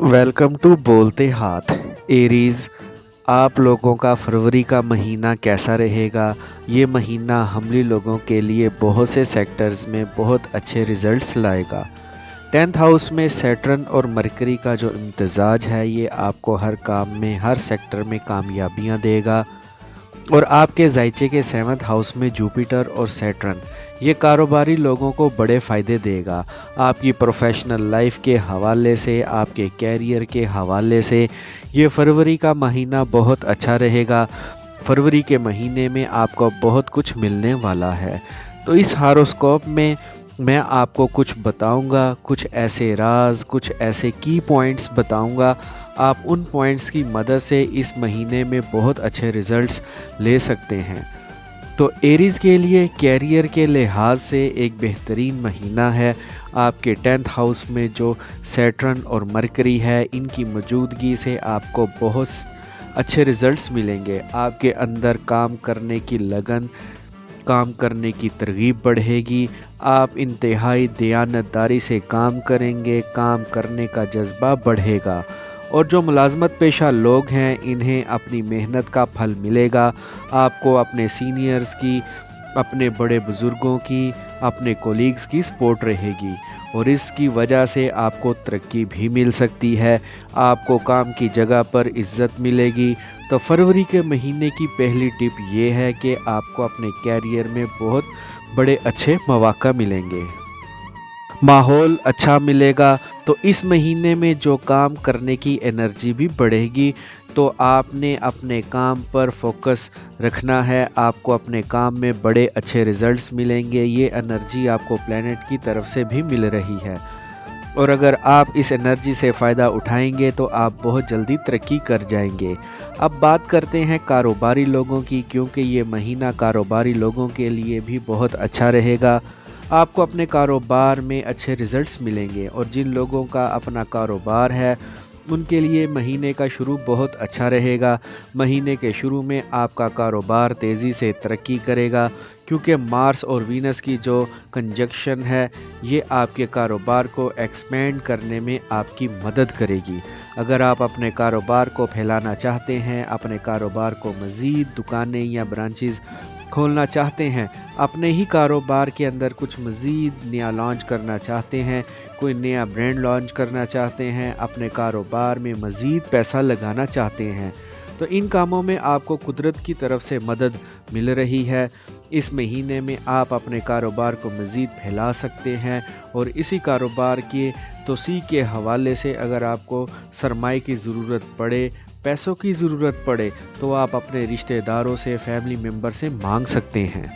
Welcome to बोलते हाथ Aries. आप लोगों का फरवरी का महीना कैसा रहेगा? ये महीना हमली लोगों के लिए बहुत से सेक्टर्स में बहुत अच्छे रिजल्ट्स लाएगा। 10th हाउस में सैटर्न और मरकरी का जो इम्तजाज है ये आपको हर काम में हर सेक्टर में कामयाबियाँ देगा। और आपके जायचे के 7th हाउस में जुपिटर और सैटर्न ये कारोबारी लोगों को बड़े फ़ायदे देगा। आपकी प्रोफेशनल लाइफ के हवाले से, आपके कैरियर के हवाले से ये फरवरी का महीना बहुत अच्छा रहेगा। फरवरी के महीने में आपको बहुत कुछ मिलने वाला है। तो इस हॉरोस्कोप में मैं आपको कुछ बताऊंगा, कुछ ऐसे राज, कुछ ऐसे की पॉइंट्स बताऊंगा। आप उन पॉइंट्स की मदद से इस महीने में बहुत अच्छे रिजल्ट्स ले सकते हैं। तो एरीज़ के लिए कैरियर के लिहाज से एक बेहतरीन महीना है। आपके 10th हाउस में जो सैटर्न और मरकरी है इनकी मौजूदगी से आपको बहुत अच्छे रिजल्ट्स मिलेंगे। आपके अंदर काम करने की लगन, काम करने की तरगीब बढ़ेगी। आप इंतहाई दयानतदारी से काम करेंगे, काम करने का जज्बा बढ़ेगा। और जो मुलाजमत पेशा लोग हैं इन्हें अपनी मेहनत का फल मिलेगा। आपको अपने सीनियर्स की, अपने बड़े बुज़ुर्गों की, अपने कोलीग्स की सपोर्ट रहेगी और इसकी वजह से आपको तरक्की भी मिल सकती है। आपको काम की जगह पर इज़्ज़त मिलेगी। तो फरवरी के महीने की पहली टिप ये है कि आपको अपने कैरियर में बहुत बड़े अच्छे मौक़े मिलेंगे, माहौल अच्छा मिलेगा। तो इस महीने में जो काम करने की एनर्जी भी बढ़ेगी। तो आपने अपने काम पर फोकस रखना है। आपको अपने काम में बड़े अच्छे रिजल्ट्स मिलेंगे। ये एनर्जी आपको प्लैनेट की तरफ से भी मिल रही है और अगर आप इस एनर्जी से फ़ायदा उठाएंगे तो आप बहुत जल्दी तरक्की कर जाएंगे। अब बात करते हैं कारोबारी लोगों की, क्योंकि ये महीना कारोबारी लोगों के लिए भी बहुत अच्छा रहेगा। आपको अपने कारोबार में अच्छे रिज़ल्ट्स मिलेंगे और जिन लोगों का अपना कारोबार है उनके लिए महीने का शुरू बहुत अच्छा रहेगा। महीने के शुरू में आपका कारोबार तेज़ी से तरक्की करेगा, क्योंकि मार्स और वीनस की जो कंजक्शन है ये आपके कारोबार को एक्सपेंड करने में आपकी मदद करेगी। अगर आप अपने कारोबार को फैलाना चाहते हैं, अपने कारोबार को मज़ीद दुकानें या ब्रांचेस खोलना चाहते हैं, अपने ही कारोबार के अंदर कुछ मज़ीद नया लॉन्च करना चाहते हैं, कोई नया ब्रांड लॉन्च करना चाहते हैं, अपने कारोबार में मज़ीद पैसा लगाना चाहते हैं, तो इन कामों में आपको कुदरत की तरफ से मदद मिल रही है। इस महीने में आप अपने कारोबार को मज़ीद फैला सकते हैं और इसी कारोबार के तोसी के हवाले से अगर आपको सरमाए की ज़रूरत पड़े, पैसों की ज़रूरत पड़े, तो आप अपने रिश्तेदारों से, फैमिली मेम्बर से मांग सकते हैं।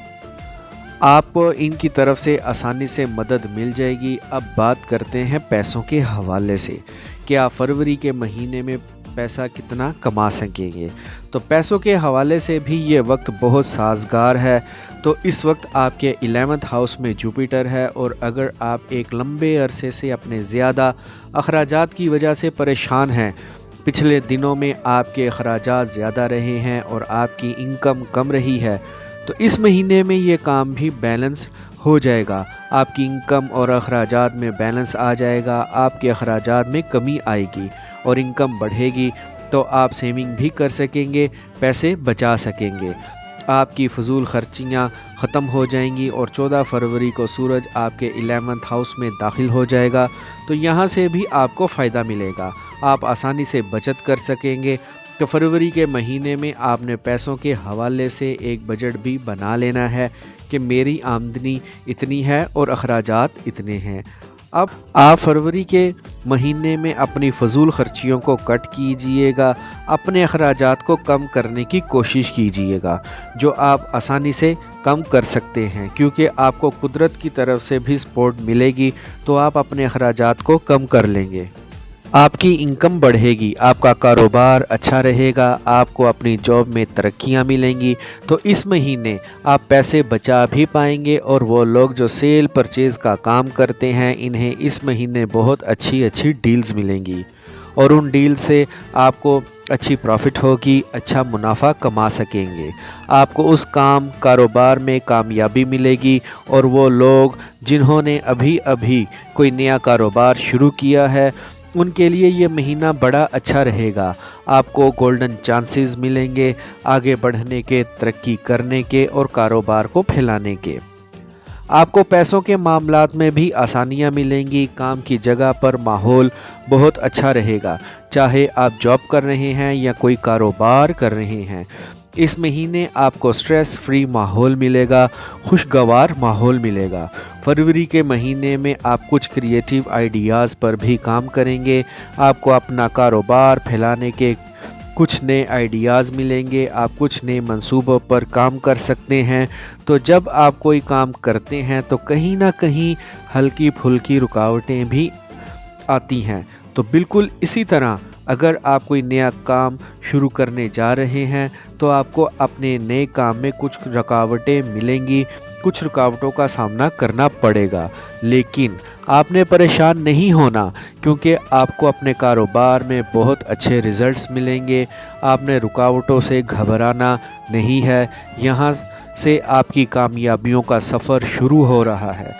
आपको इनकी तरफ से आसानी से मदद मिल जाएगी। अब बात करते हैं पैसों के हवाले से कि आप फरवरी के महीने में पैसा कितना कमा सकेंगे। तो पैसों के हवाले से भी ये वक्त बहुत साजगार है। तो इस वक्त आपके 11th हाउस में जुपिटर है और अगर आप एक लंबे अरसे से अपने ज़्यादा अखराजात की वजह से परेशान हैं, पिछले दिनों में आपके अखराजात ज़्यादा रहे हैं और आपकी इनकम कम रही है, तो इस महीने में ये काम भी बैलेंस हो जाएगा। आपकी इनकम और अखराजात में बैलेंस आ जाएगा। आपके अखराजात में कमी आएगी और इनकम बढ़ेगी, तो आप सेविंग भी कर सकेंगे, पैसे बचा सकेंगे। आपकी फ़जूल खर्चियाँ ख़त्म हो जाएंगी और 14 फरवरी को सूरज आपके 11th हाउस में दाखिल हो जाएगा, तो यहाँ से भी आपको फ़ायदा मिलेगा। आप आसानी से बचत कर सकेंगे। तो फरवरी के महीने में आपने पैसों के हवाले से एक बजट भी बना लेना है कि मेरी आमदनी इतनी है और अखराजात इतने हैं। अब आप फरवरी के महीने में अपनी फ़जूल खर्चियों को कट कीजिएगा, अपने अखराजात को कम करने की कोशिश कीजिएगा, जो आप आसानी से कम कर सकते हैं, क्योंकि आपको कुदरत की तरफ से भी सपोर्ट मिलेगी, तो आप अपने अखराजात को कम कर लेंगे। आपकी इनकम बढ़ेगी, आपका कारोबार अच्छा रहेगा, आपको अपनी जॉब में तरक्कियां मिलेंगी। तो इस महीने आप पैसे बचा भी पाएंगे और वो लोग जो सेल परचेज़ का काम करते हैं इन्हें इस महीने बहुत अच्छी डील्स मिलेंगी और उन डील से आपको अच्छी प्रॉफिट होगी, अच्छा मुनाफा कमा सकेंगे। आपको उस कारोबार में कामयाबी मिलेगी और वो लोग जिन्होंने अभी कोई नया कारोबार शुरू किया है ان کے لیے یہ مہینہ بڑا اچھا رہے گا۔ آپ کو گولڈن چانسز ملیں گے آگے بڑھنے کے، ترقی کرنے کے اور کاروبار کو پھیلانے کے۔ آپ کو پیسوں کے معاملات میں بھی آسانیاں ملیں گی۔ کام کی جگہ پر ماحول بہت اچھا رہے گا، چاہے آپ جاب کر رہے ہیں یا کوئی کاروبار کر رہے ہیں۔ اس مہینے آپ کو سٹریس فری ماحول ملے گا، خوشگوار ماحول ملے گا۔ فروری کے مہینے میں آپ کچھ کریٹیو آئیڈیاز پر بھی کام کریں گے۔ آپ کو اپنا کاروبار پھیلانے کے کچھ نئے آئیڈیاز ملیں گے۔ آپ کچھ نئے منصوبوں پر کام کر سکتے ہیں۔ تو جب آپ کوئی کام کرتے ہیں تو کہیں نہ کہیں ہلکی پھلکی رکاوٹیں بھی آتی ہیں۔ تو بالکل اسی طرح اگر آپ کوئی نیا کام شروع کرنے جا رہے ہیں تو آپ کو اپنے نئے کام میں کچھ رکاوٹیں ملیں گی، کچھ رکاوٹوں کا سامنا کرنا پڑے گا، لیکن آپ نے پریشان نہیں ہونا، کیونکہ آپ کو اپنے کاروبار میں بہت اچھے ریزلٹس ملیں گے۔ آپ نے رکاوٹوں سے گھبرانا نہیں ہے، یہاں سے آپ کی کامیابیوں کا سفر شروع ہو رہا ہے۔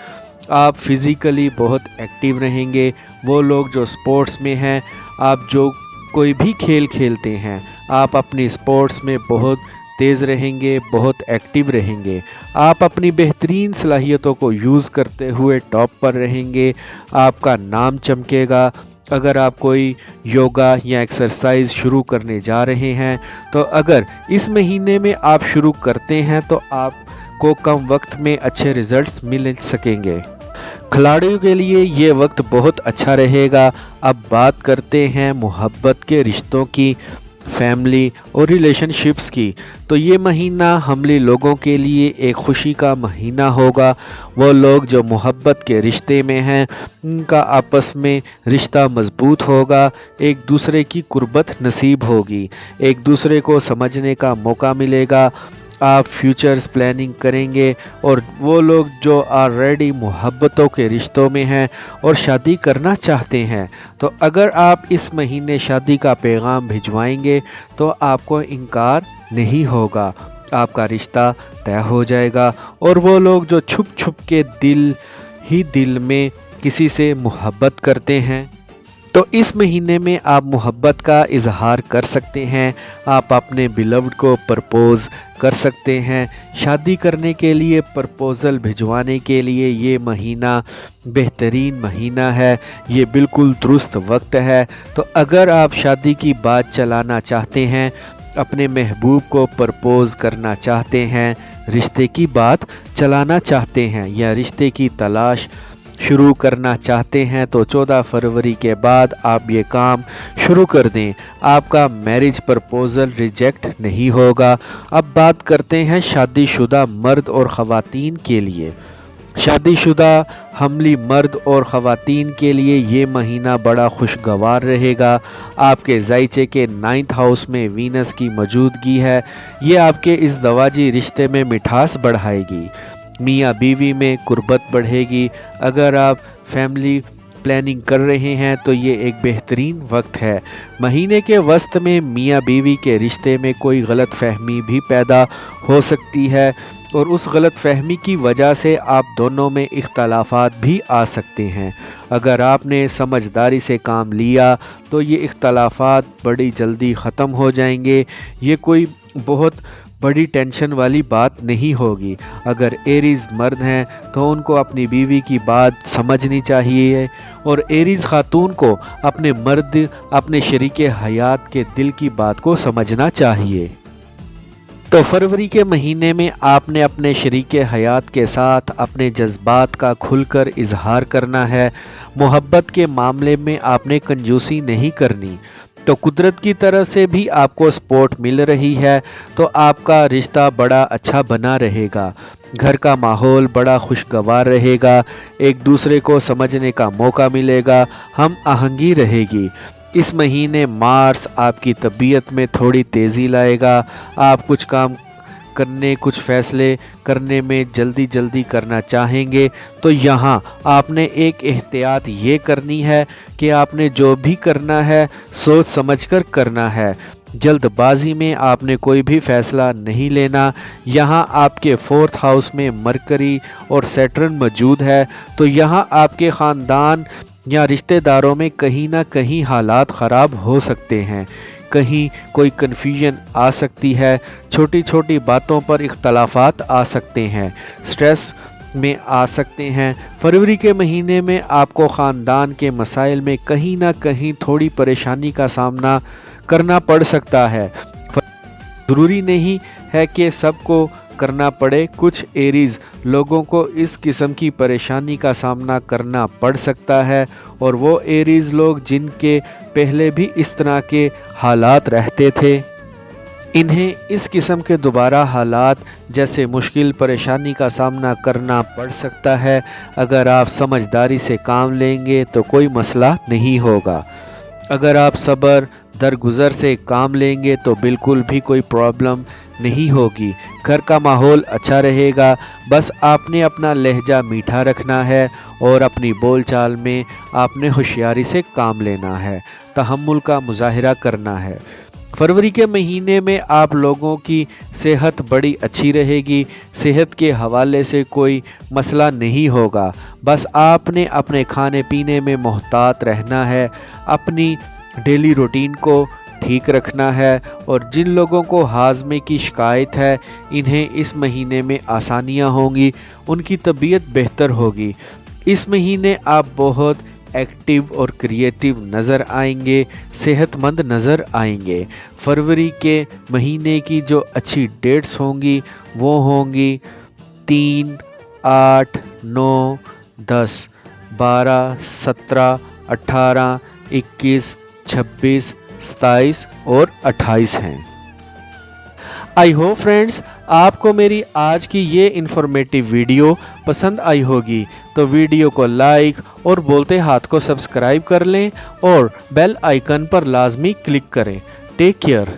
آپ فزیکلی بہت ایکٹیو رہیں گے۔ وہ لوگ جو سپورٹس میں ہیں، آپ جو کوئی بھی کھیل کھیلتے ہیں، آپ اپنی سپورٹس میں بہت تیز رہیں گے، بہت ایکٹیو رہیں گے۔ آپ اپنی بہترین صلاحیتوں کو یوز کرتے ہوئے ٹاپ پر رہیں گے۔ آپ کا نام چمکے گا۔ اگر آپ کوئی یوگا یا ایکسرسائز شروع کرنے جا رہے ہیں تو اگر اس مہینے میں آپ شروع کرتے ہیں تو آپ کو کم وقت میں اچھے ریزلٹس مل سکیں گے۔ کھلاڑیوں کے لیے یہ وقت بہت اچھا رہے گا۔ اب بات کرتے ہیں محبت کے رشتوں کی، فیملی اور ریلیشن شپس کی۔ تو یہ مہینہ حملی لوگوں کے لیے ایک خوشی کا مہینہ ہوگا۔ وہ لوگ جو محبت کے رشتے میں ہیں، ان کا آپس میں رشتہ مضبوط ہوگا، ایک دوسرے کی قربت نصیب ہوگی، ایک دوسرے کو سمجھنے کا موقع ملے گا۔ آپ فیوچرز پلاننگ کریں گے، اور وہ لوگ جو آلریڈی محبتوں کے رشتوں میں ہیں اور شادی کرنا چاہتے ہیں، تو اگر آپ اس مہینے شادی کا پیغام بھجوائیں گے تو آپ کو انکار نہیں ہوگا، آپ کا رشتہ طے ہو جائے گا۔ اور وہ لوگ جو چھپ چھپ کے دل میں کسی سے محبت کرتے ہیں، تو اس مہینے میں آپ محبت کا اظہار کر سکتے ہیں۔ آپ اپنے بیلوڈ کو پرپوز کر سکتے ہیں۔ شادی کرنے کے لیے پرپوزل بھجوانے کے لیے یہ مہینہ بہترین مہینہ ہے، یہ بالکل درست وقت ہے۔ تو اگر آپ شادی کی بات چلانا چاہتے ہیں، اپنے محبوب کو پرپوز کرنا چاہتے ہیں، رشتے کی بات چلانا چاہتے ہیں یا رشتے کی تلاش شروع کرنا چاہتے ہیں، تو 14 فروری کے بعد آپ یہ کام شروع کر دیں۔ آپ کا میرج پرپوزل ریجیکٹ نہیں ہوگا۔ اب بات کرتے ہیں شادی شدہ مرد اور خواتین کے لیے۔ شادی شدہ حملی مرد اور خواتین کے لیے یہ مہینہ بڑا خوشگوار رہے گا۔ آپ کے ذائچے کے 9th ہاؤس میں وینس کی موجودگی ہے، یہ آپ کے ازدواجی رشتے میں مٹھاس بڑھائے گی، میاں بیوی میں قربت بڑھے گی۔ اگر آپ فیملی پلاننگ کر رہے ہیں تو یہ ایک بہترین وقت ہے۔ مہینے کے وسط میں میاں بیوی کے رشتے میں کوئی غلط فہمی بھی پیدا ہو سکتی ہے، اور اس غلط فہمی کی وجہ سے آپ دونوں میں اختلافات بھی آ سکتے ہیں۔ اگر آپ نے سمجھداری سے کام لیا تو یہ اختلافات بڑی جلدی ختم ہو جائیں گے۔ یہ کوئی بہت بڑی ٹینشن والی بات نہیں ہوگی۔ اگر ایریز مرد ہیں تو ان کو اپنی بیوی کی بات سمجھنی چاہیے، اور ایریز خاتون کو اپنے مرد، اپنے شریک حیات کے دل کی بات کو سمجھنا چاہیے۔ تو فروری کے مہینے میں آپ نے اپنے شریک حیات کے ساتھ اپنے جذبات کا کھل کر اظہار کرنا ہے۔ محبت کے معاملے میں آپ نے کنجوسی نہیں کرنی۔ تو قدرت کی طرف سے بھی آپ کو سپورٹ مل رہی ہے، تو آپ کا رشتہ بڑا اچھا بنا رہے گا۔ گھر کا ماحول بڑا خوشگوار رہے گا، ایک دوسرے کو سمجھنے کا موقع ملے گا، ہم آہنگی رہے گی۔ اس مہینے مارس آپ کی طبیعت میں تھوڑی تیزی لائے گا۔ آپ کچھ کام کرنے، کچھ فیصلے کرنے میں جلدی کرنا چاہیں گے، تو یہاں آپ نے ایک احتیاط یہ کرنی ہے کہ آپ نے جو بھی کرنا ہے سوچ سمجھ کر کرنا ہے۔ جلد بازی میں آپ نے کوئی بھی فیصلہ نہیں لینا۔ یہاں آپ کے 4th ہاؤس میں مرکری اور سیٹرن موجود ہے، تو یہاں آپ کے خاندان या रिश्तेदारों में कहीं ना कहीं हालात ख़राब हो सकते हैं, कहीं कोई कन्फ्यूजन आ सकती है, छोटी छोटी बातों पर इख्तलाफात आ सकते हैं, स्ट्रेस में आ सकते हैं। फरवरी के महीने में आपको ख़ानदान के मसाइल में कहीं ना कहीं थोड़ी परेशानी का सामना करना पड़ सकता है। ज़रूरी नहीं है कि सबको करना पड़े, कुछ एरीज़ लोगों को इस किस्म की परेशानी का सामना करना पड़ सकता है, और वो एरीज़ लोग जिनके पहले भी इस तरह के हालात रहते थे, इन्हें इस किस्म के दोबारा हालात जैसे मुश्किल परेशानी का सामना करना पड़ सकता है। अगर आप समझदारी से काम लेंगे तो कोई मसला नहीं होगा। अगर आप सब्र दरगुजर से काम लेंगे तो बिल्कुल भी कोई प्रॉब्लम नहीं होगी। घर का माहौल अच्छा रहेगा, बस आपने अपना लहजा मीठा रखना है और अपनी बोलचाल में आपने होशियारी से काम लेना है, तहम्मुल का मुजाहिरा करना है। फरवरी के महीने में आप लोगों की सेहत बड़ी अच्छी रहेगी, सेहत के हवाले से कोई मसला नहीं होगा। बस आपने अपने खाने पीने में मोहतात रहना है, अपनी डेली रूटीन को ठीक रखना है, और जिन लोगों को हाजमे की शिकायत है इन्हें इस महीने में आसानियां होंगी, उनकी तबीयत बेहतर होगी। इस महीने आप बहुत एक्टिव और क्रिएटिव नज़र आएंगे, सेहतमंद नज़र आएंगे। फरवरी के महीने की जो अच्छी डेट्स होंगी वो होंगी 3, 8, 9, 10, 12, 17, 18, 21, 26, 27 और 28 हैं। आई होप फ्रेंड्स आपको मेरी आज की ये इन्फॉर्मेटिव वीडियो पसंद आई होगी, तो वीडियो को लाइक और बोलते हाथ को सब्सक्राइब कर लें और बेल आइकन पर लाजमी क्लिक करें। Take care.